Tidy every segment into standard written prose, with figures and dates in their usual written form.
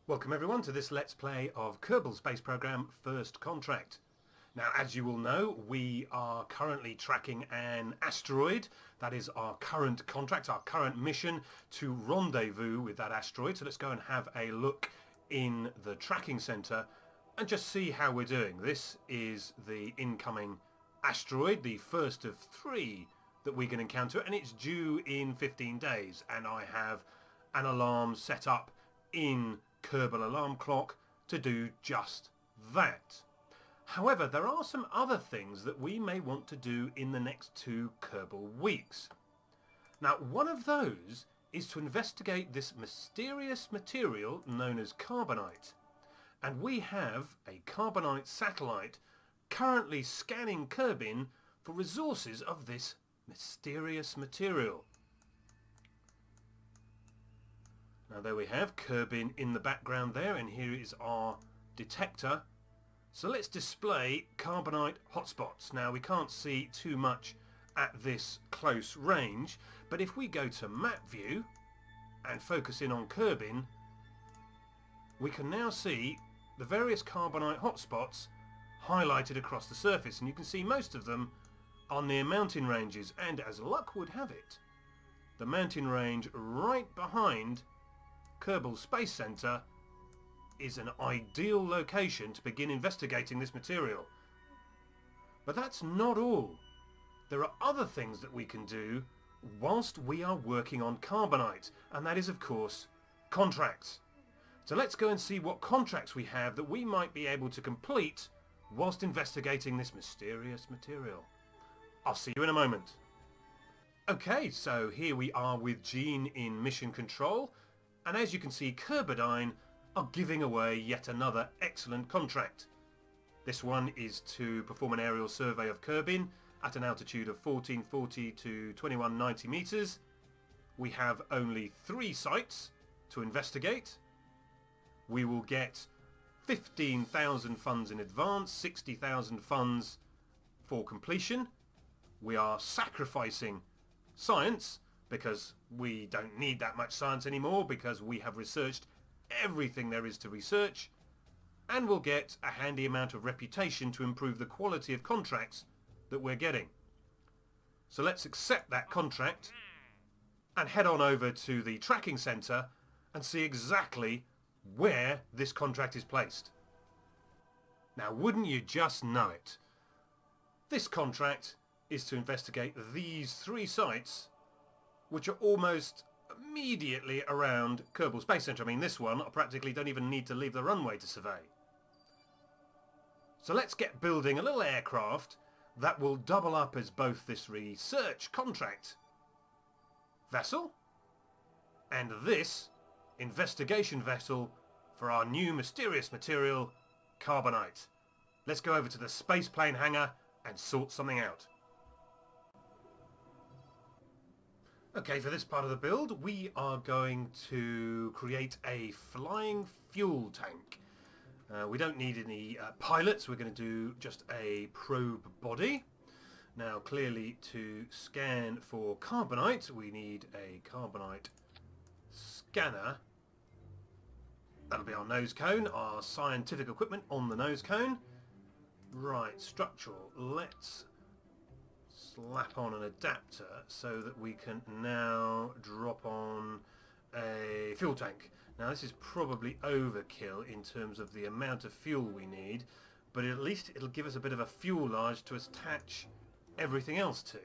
Welcome everyone to this Let's Play of Kerbal Space Program First Contract. Now, as you will know, we are currently tracking an asteroid. That is our current contract, our current mission to rendezvous with that asteroid. So let's go and have a look in the tracking center and just see how we're doing. This is the incoming asteroid, the first of three that we can encounter, and it's due in 15 days. And I have an alarm set up in Kerbal Alarm Clock to do just that. However, there are some other things that we may want to do in the next 2 Kerbal weeks. Now, one of those is to investigate this mysterious material known as Karbonite. And we have a Karbonite satellite currently scanning Kerbin for resources of this mysterious material. Now there we have Kerbin in the background there, and here is our detector. So let's display Karbonite hotspots. Now we can't see too much at this close range, but if we go to map view and focus in on Kerbin, we can now see the various Karbonite hotspots highlighted across the surface, and you can see most of them are near mountain ranges, and as luck would have it, the mountain range right behind Kerbal Space Center is an ideal location to begin investigating this material. But that's not all. There are other things that we can do whilst we are working on Karbonite, and that is of course contracts. So let's go and see what contracts we have that we might be able to complete whilst investigating this mysterious material. I'll see you in a moment. Okay, so here we are with Jean in mission control. And as you can see, Karbonite are giving away yet another excellent contract. This one is to perform an aerial survey of Kerbin at an altitude of 1440 to 2190 meters. We have only 3 sites to investigate. We will get 15,000 funds in advance, 60,000 funds for completion. We are sacrificing science, because we don't need that much science anymore, because we have researched everything there is to research, and we'll get a handy amount of reputation to improve the quality of contracts that we're getting. So let's accept that contract and head on over to the tracking center and see exactly where this contract is placed. Now, wouldn't you just know it? This contract is to investigate these 3 sites, which are almost immediately around Kerbal Space Center. I mean, this one I practically don't even need to leave the runway to survey. So let's get building a little aircraft that will double up as both this research contract vessel and this investigation vessel for our new mysterious material, Karbonite. Let's go over to the spaceplane hangar and sort something out. Okay, for this part of the build, we are going to create a flying fuel tank. We don't need any pilots. We're going to do just a probe body. Now, clearly, to scan for Karbonite, we need a Karbonite scanner. That'll be our nose cone, our scientific equipment on the nose cone. Right, structural. Let's slap on an adapter so that we can now drop on a fuel tank. Now this is probably overkill in terms of the amount of fuel we need, but at least it'll give us a bit of a fuelage to attach everything else to.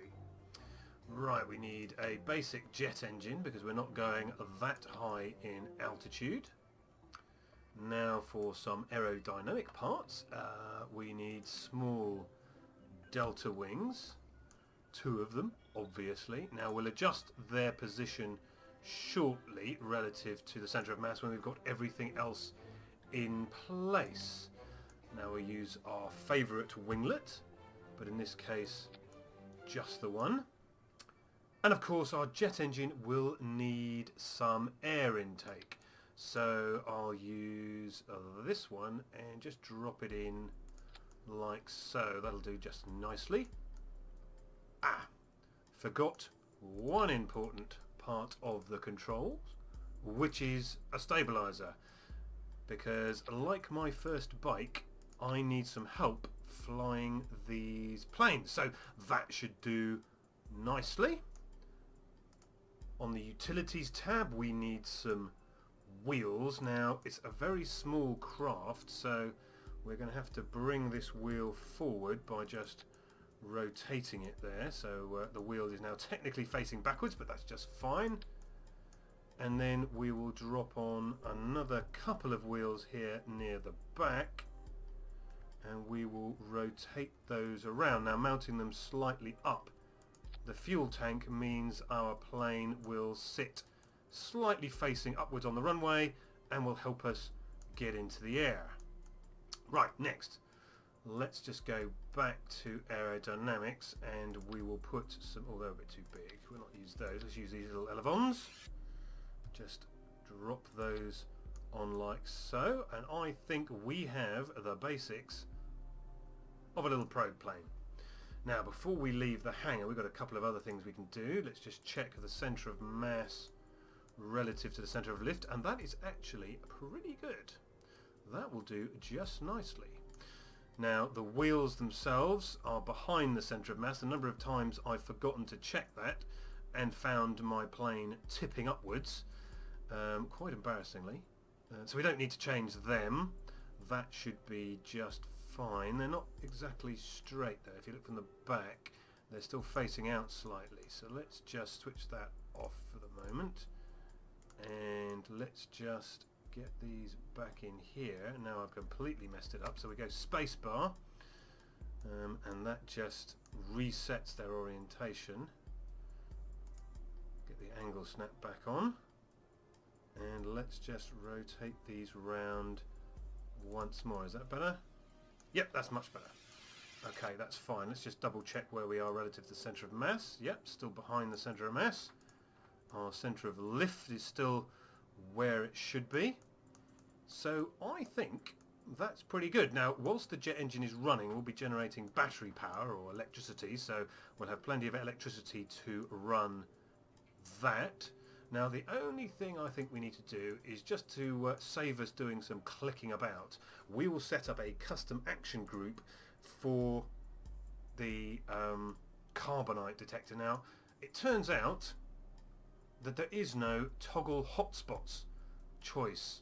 Right, we need a basic jet engine because we're not going that high in altitude. Now for some aerodynamic parts, we need small delta wings. 2 of them, obviously. Now we'll adjust their position shortly relative to the centre of mass when we've got everything else in place. Now we'll use our favourite winglet, but in this case just the one. And of course our jet engine will need some air intake. So I'll use this one and just drop it in like so. That'll do just nicely. Forgot one important part of the controls, which is a stabilizer. because like my first bike, I need some help flying these planes. So that should do nicely. On the utilities tab, we need some wheels. Now, it's a very small craft, so we're going to have to bring this wheel forward by just rotating it there. So the wheel is now technically facing backwards, but that's just fine. And then we will drop on another couple of wheels here near the back, and we will rotate those around. Now, mounting them slightly up the fuel tank means our plane will sit slightly facing upwards on the runway and will help us get into the air. Right, next, let's just go back to aerodynamics, and we will put some, although a bit too big, we'll not use those, let's use these little elevons. Just drop those on like so, and I think we have the basics of a little probe plane. Now, before we leave the hangar, we've got a couple of other things we can do. Let's just check the centre of mass relative to the centre of lift, and that is actually pretty good. That will do just nicely. Now, the wheels themselves are behind the centre of mass. A number of times I've forgotten to check that and found my plane tipping upwards, quite embarrassingly. So we don't need to change them. That should be just fine. They're not exactly straight though. If you look from the back, they're still facing out slightly. So let's just switch that off for the moment. And let's just get these back in here. Now I've completely messed it up. So we go spacebar, and that just resets their orientation. Get the angle snap back on. And let's just rotate these round once more. Is that better? Yep, that's much better. Okay, that's fine. Let's just double check where we are relative to the centre of mass. Yep, still behind the centre of mass. Our centre of lift is still where it should be. So I think that's pretty good. Now, whilst the jet engine is running, we'll be generating battery power or electricity, so we'll have plenty of electricity to run that. Now, the only thing I think we need to do is just to save us doing some clicking about. We will set up a custom action group for the Karbonite detector. Now, it turns out that there is no toggle hotspots choice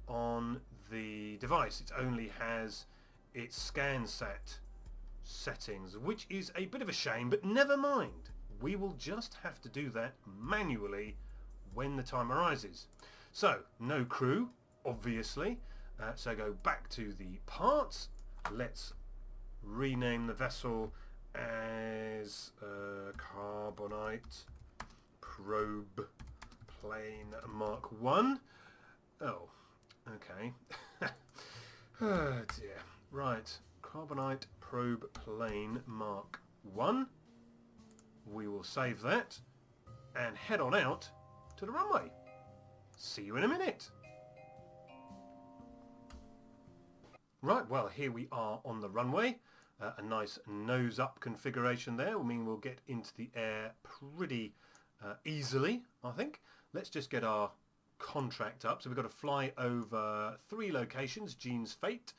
on the device. It only has its ScanSat settings, which is a bit of a shame, but never mind. We will just have to do that manually when the time arises. So, no crew, obviously. So go back to the parts. Let's rename the vessel as Karbonite Probe Plane Mark 1. Oh, okay. Oh dear. Right, Karbonite Probe Plane Mark 1. We will save that and head on out to the runway. See you in a minute. Right, well, here we are on the runway. A nice nose-up configuration there will mean we'll get into the air pretty easily, I think. Let's just get our contract up. So we've got to fly over 3 locations: Jean's Fate,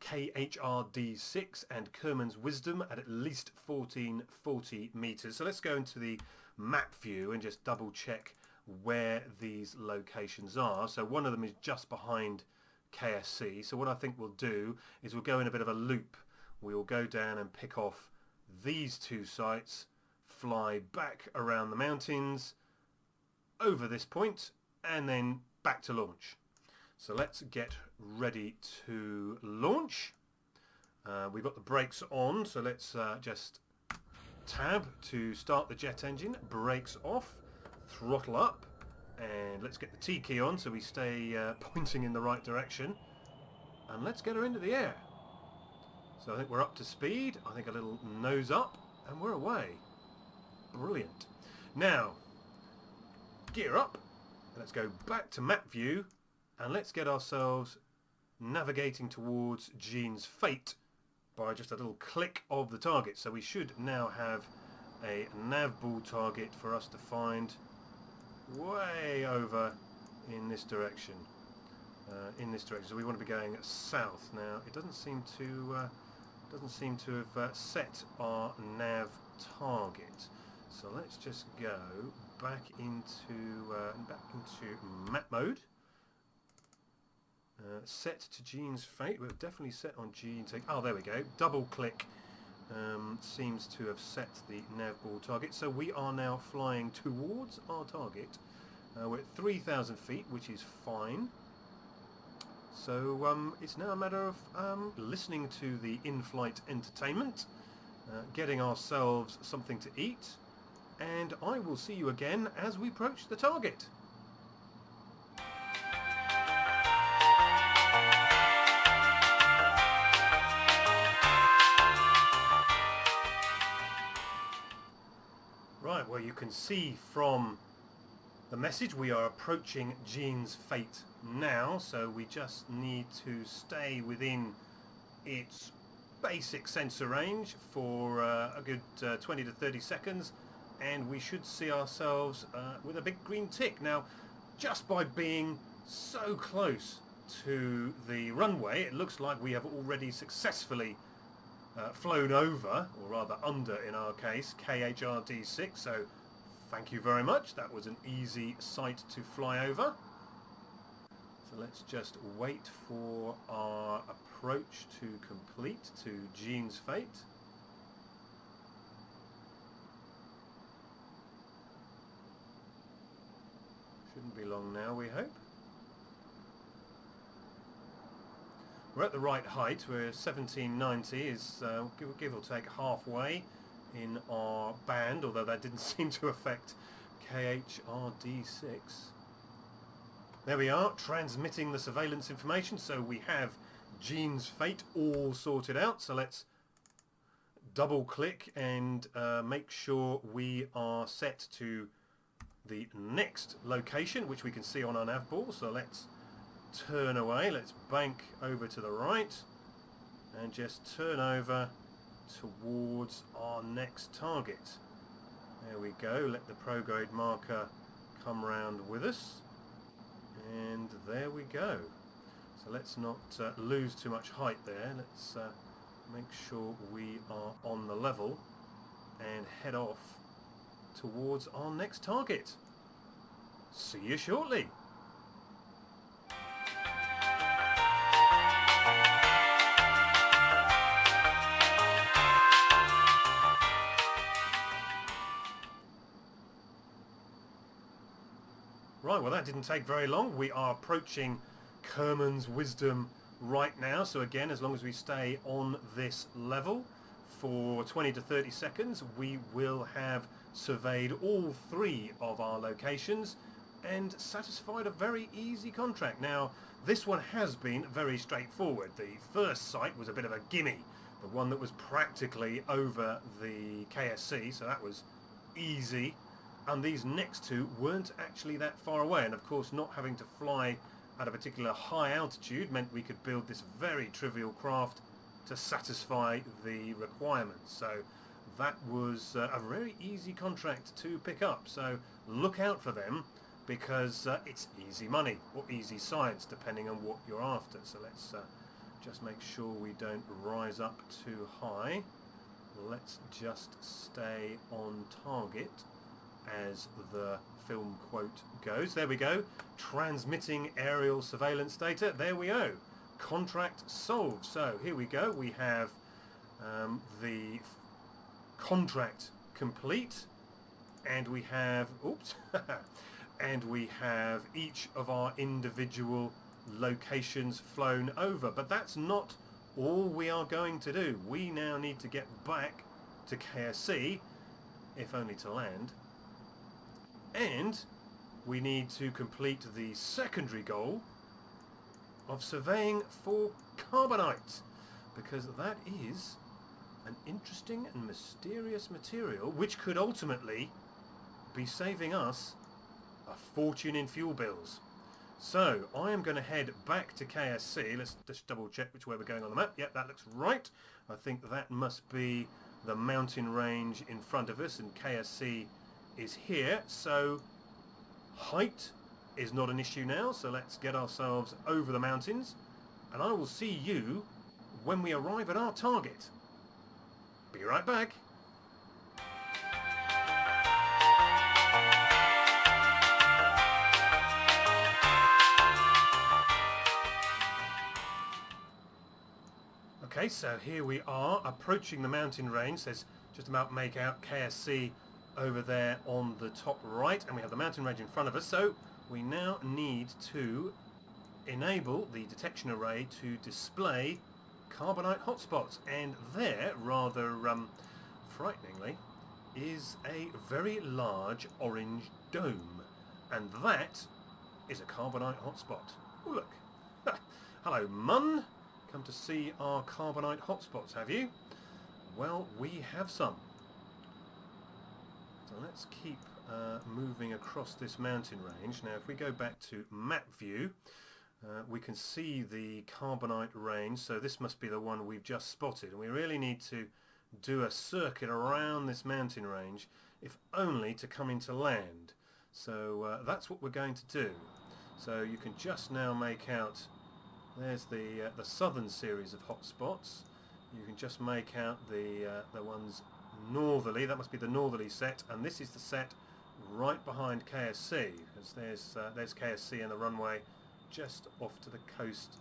KHRD6 and Kerman's Wisdom at least 1440 meters. So let's go into the map view and just double check where these locations are. So one of them is just behind KSC. So what I think we'll do is we'll go in a bit of a loop. We'll go down and pick off these 2 sites, fly back around the mountains over this point, and then back to launch. So let's get ready to launch. We've got the brakes on, so let's just tab to start the jet engine, brakes off, throttle up, and let's get the T key on so we stay pointing in the right direction, and let's get her into the air. So I think we're up to speed. I think a little nose up, and we're away. Brilliant. Now, gear up, and let's go back to map view, and let's get ourselves navigating towards Jean's Fate by just a little click of the target. So we should now have a nav ball target for us to find way over in this direction. in this direction. So we want to be going south now. It doesn't seem to have set our nav target. So let's just go back into map mode. Set to Gene's fate. We're definitely set on Gene's fate. Oh, there we go. Double click seems to have set the nav ball target. So we are now flying towards our target. We're at 3,000 feet, which is fine. So it's now a matter of listening to the in-flight entertainment, getting ourselves something to eat, and I will see you again as we approach the target. Right, well, you can see from the message we are approaching Gene's fate now, so we just need to stay within its basic sensor range for a good 20 to 30 seconds, and we should see ourselves with a big green tick. Now, just by being so close to the runway, it looks like we have already successfully flown over, or rather under in our case, KHRD6, so thank you very much. That was an easy site to fly over. So let's just wait for our approach to complete to Gene's fate. Shouldn't be long now, we hope. We're at the right height. We're 1790, is give or take halfway in our band, although that didn't seem to affect KHRD6. There we are, transmitting the surveillance information, so we have Gene's fate all sorted out. So let's double click and make sure we are set to the next location, which we can see on our nav ball. So let's turn away, let's bank over to the right and just turn over towards our next target. There we go, let the prograde marker come round with us, and there we go. So let's not lose too much height there. Let's make sure we are on the level and head off towards our next target. See you shortly. Right, well, that didn't take very long. We are approaching Kerman's Wisdom right now. So again, as long as we stay on this level for 20 to 30 seconds, we will have surveyed all three of our locations and satisfied a very easy contract. Now, this one has been very straightforward. The first site was a bit of a gimme, the one that was practically over the KSC, so that was easy. And these next two weren't actually that far away, and of course not having to fly at a particular high altitude meant we could build this very trivial craft to satisfy the requirements. So that was a very easy contract to pick up, so look out for them, because it's easy money or easy science depending on what you're after. So let's just make sure we don't rise up too high. Let's just stay on target, as the film quote goes. There we go. Transmitting aerial surveillance data. There we go. Contract solved. So here we go. We have the contract complete, and we have and we have each of our individual locations flown over. But that's not all we are going to do. We now need to get back to KSC, if only to land. And we need to complete the secondary goal of surveying for Karbonite, because that is an interesting and mysterious material which could ultimately be saving us a fortune in fuel bills. So I am going to head back to KSC. Let's just double check which way we're going on the map. Yep, that looks right. I think that must be the mountain range in front of us, and KSC is here. So height is not an issue now, so let's get ourselves over the mountains, and I will see you when we arrive at our target. Be right back. Okay, so here we are approaching the mountain range. There's just about make out KSC over there on the top right, and we have the mountain range in front of us. So we now need to enable the detection array to display Karbonite hotspots, and there, rather frighteningly, is a very large orange dome, and that is a Karbonite hotspot. Oh, look. Hello, Mun. Come to see our Karbonite hotspots, have you? Well, we have some. So let's keep moving across this mountain range. Now, if we go back to map view, we can see the Karbonite range. So this must be the one we've just spotted. And we really need to do a circuit around this mountain range, if only to come into land. So that's what we're going to do. So you can just now make out, there's the southern series of hotspots. You can just make out the ones northerly. That must be the northerly set, and this is the set right behind KSC, because there's KSC and the runway just off to the coast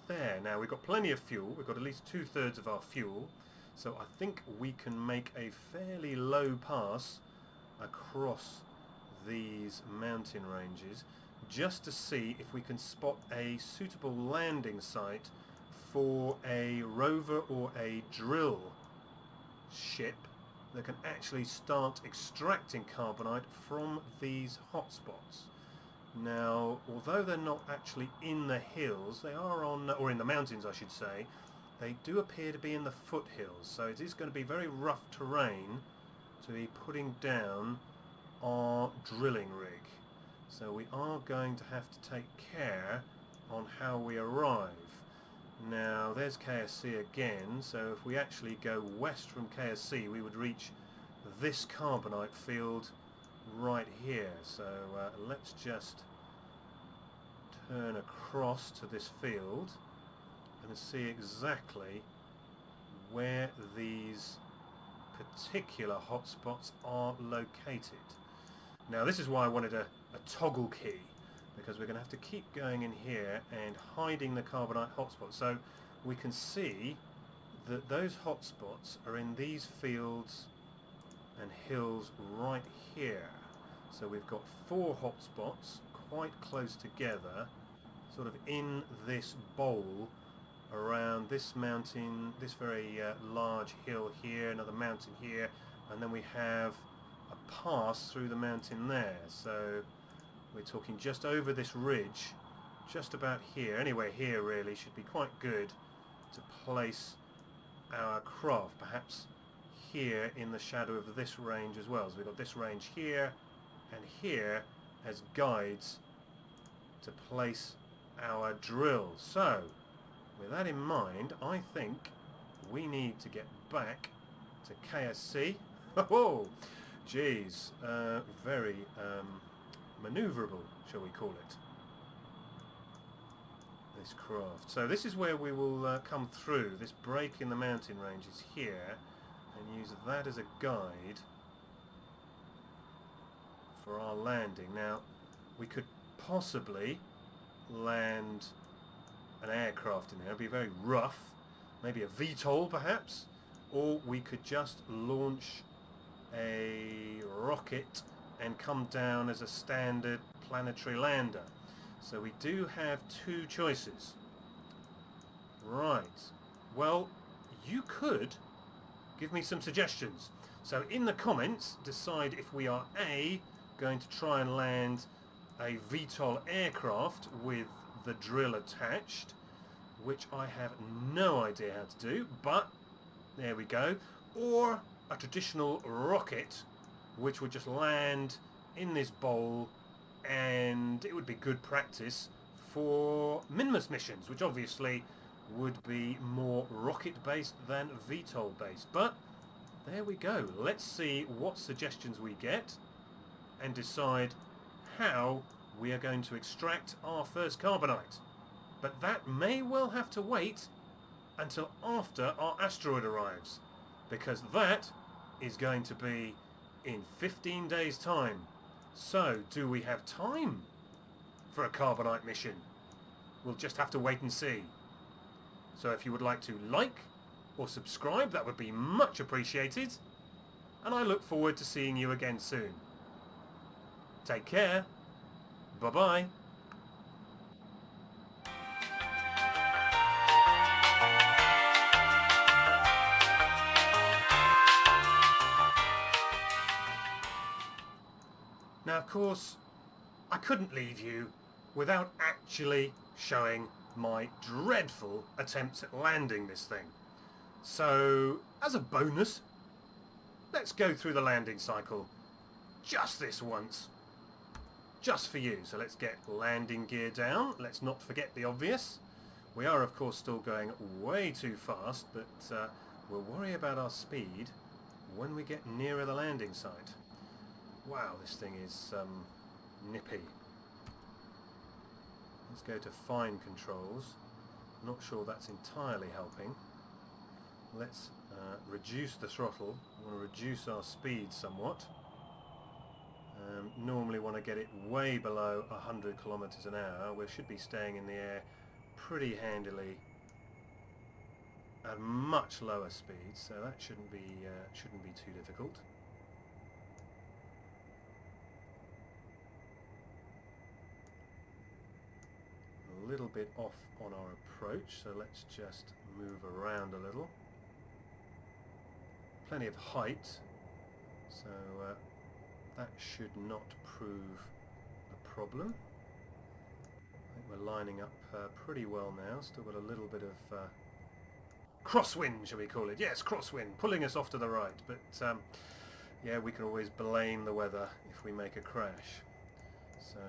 there. Now we've got plenty of fuel. We've got at least 2/3 of our fuel, so I think we can make a fairly low pass across these mountain ranges, just to see if we can spot a suitable landing site for a rover or a drill ship that can actually start extracting carbonite from these hotspots. Now, although they're not actually in the hills, they are on, or in the mountains I should say, they do appear to be in the foothills, so it is going to be very rough terrain to be putting down our drilling rig. So we are going to have to take care on how we arrive. Now there's KSC again, so if we actually go west from KSC we would reach this carbonite field right here. So let's just turn across to this field and see exactly where these particular hotspots are located. Now this is why I wanted a toggle key, because we're going to have to keep going in here and hiding the carbonite hotspots. So we can see that those hotspots are in these fields and hills right here. So we've got 4 hotspots quite close together, sort of in this bowl around this mountain, this very large hill here, another mountain here, and then we have a pass through the mountain there. So we're talking just over this ridge, just about here. Anyway, here really should be quite good to place our craft, perhaps here in the shadow of this range as well. So we've got this range here and here as guides to place our drill. So with that in mind, I think we need to get back to KSC. Oh, geez, very manoeuvrable, shall we call it, this craft. So this is where we will come through. This break in the mountain range is here, and use that as a guide for our landing. Now we could possibly land an aircraft in there. It'd be very rough, maybe a VTOL perhaps, or we could just launch a rocket and come down as a standard planetary lander. So we do have 2 choices. Right, well, you could give me some suggestions. So in the comments, decide if we are A, going to try and land a VTOL aircraft with the drill attached, which I have no idea how to do, but there we go, or a traditional rocket which would just land in this bowl, and it would be good practice for Minmus missions, which obviously would be more rocket based than VTOL based. But there we go. Let's see what suggestions we get and decide how we are going to extract our first carbonite. But that may well have to wait until after our asteroid arrives, because that is going to be in 15 days' time. So, do we have time for a carbonite mission? We'll just have to wait and see. So if you would like to like or subscribe, that would be much appreciated. And I look forward to seeing you again soon. Take care. Bye-bye. Now, of course, I couldn't leave you without actually showing my dreadful attempts at landing this thing. So, as a bonus, let's go through the landing cycle just this once. Just for you. So let's get landing gear down. Let's not forget the obvious. We are, of course, still going way too fast, but we'll worry about our speed when we get nearer the landing site. Wow, this thing is nippy. Let's go to fine controls. Not sure that's entirely helping. Let's reduce the throttle. We want to reduce our speed somewhat. Normally want to get it way below 100 kilometers an hour. We should be staying in the air pretty handily at much lower speeds, so that shouldn't be too difficult. A little bit off on our approach, so let's just move around a little. Plenty of height, so that should not prove a problem. I think we're lining up pretty well now. Still got a little bit of crosswind, shall we call it? Yes, crosswind, pulling us off to the right. But yeah, we can always blame the weather if we make a crash. So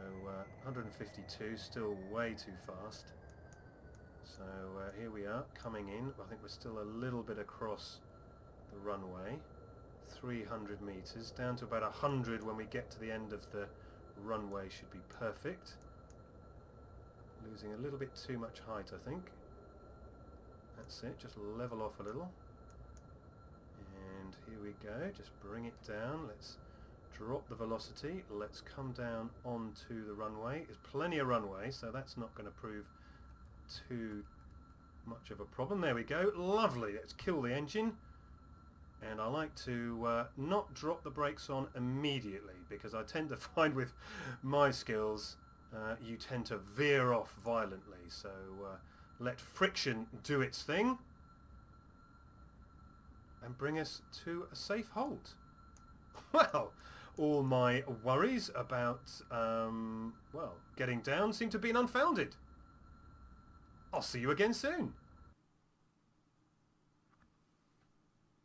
152, still way too fast. So here we are, coming in. I think we're still a little bit across the runway. 300 meters, down to about 100 when we get to the end of the runway should be perfect. Losing a little bit too much height, I think. That's it, just level off a little. And here we go, just bring it down. Let's drop the velocity. Let's come down onto the runway. There's plenty of runway, so that's not going to prove too much of a problem. There we go, lovely. Let's kill the engine. And I like to not drop the brakes on immediately, because I tend to find with my skills you tend to veer off violently. So let friction do its thing and bring us to a safe halt. Well, all my worries about well, getting down seem to be unfounded. I'll see you again soon.